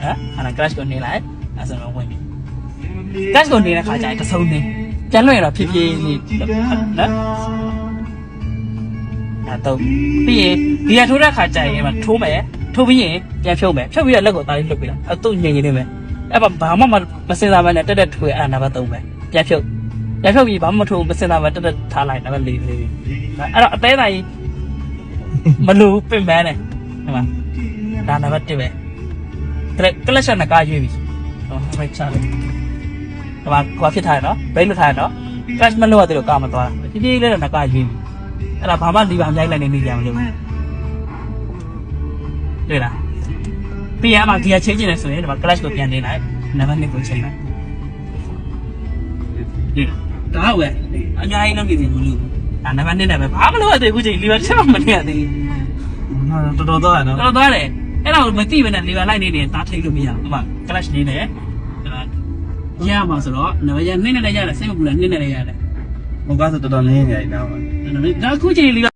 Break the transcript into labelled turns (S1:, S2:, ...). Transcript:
S1: အဲ့ဒါ crash ကိုနေလိုက်အဲ့ဆိုတော့ဝင်ပြီ crash ကိုနေတဲ့ခါကျရင်တစ်ဆုံးနေပြန်လွှင့်ရတော့ဖြည်းဖြည်းလေးနော်အဲ့တော့ပြီးရင်ဒီကထိုးတဲ့ခါကျရင်မှထိုးမယ်ထိုးပြီးရင်ပြန်ဖြုတ်မယ်ဖြုတ်ပြီးတော့လက်ကိုသားလေးလှုပ်ပြီးတော့အဲ့သူ့ငြိမ်နေမယ်အဲ့ဘာမှမစင်စားမနဲ့တက်ထိုးရအဲ့နံပါတ်3ပဲပြန်ဖြုတ်ပြီးဘာမှမထိုးမစင်စားမတက်ထားလိုက်နံပါတ်4လေးအဲ့တော့အသေးတိုင်းမလို့ပင်ပန်းတယ်ဟုတ်ပါဒါနံပါတ်1ပဲကလပ်ရှ်နကရွေးပြီဟောဖိုက်ချတယ်ဒီမှာကွာဖြစ်ထားတယ်နော်ဘိတ်လွတ်ထားတယ်နော် crash မလို့ရတယ်လို့ကာမသွားတာဖြည်းဖြည်းလေးတော့နကရွေးပြီအဲ့ဒါဘာမှလီဗာမြိုက်လိုက်နေကြမလို့တွေ့လားပြီးရမှာဒီကချင်းကျင်နေဆိုရင်ဒီမှာ crash ကိုပြန်နေလိုက်နံပါတ်2ကိုချိန်လိုက်ဒါဟုတ်ပဲအများကြီးလုပ်နေတယ်မလို့ဒါနံပါတ်2နဲ့ပဲဘာမလို့ရသေးဘူးချိန်လီဗာချက်မှမနေရသေးဘူးတော်သွားတယ်နော်တော်သွားတယ်အဲ့တော့မသိဘဲနဲ့လီဗာလိုက်နေတယ်တားထိတ်လို့မရဘူးဟိုမှာ crash နေတယ်ရမှာဆိုတော့နံပါတ်2နဲ့လည်းရတယ်စိတ်မပူလား2နဲ့လည်းရတယ်
S2: ဟိုကားဆိုတော်တော်နည်းနေတယ်နော်
S1: ဒါခုချိန်လီဗာ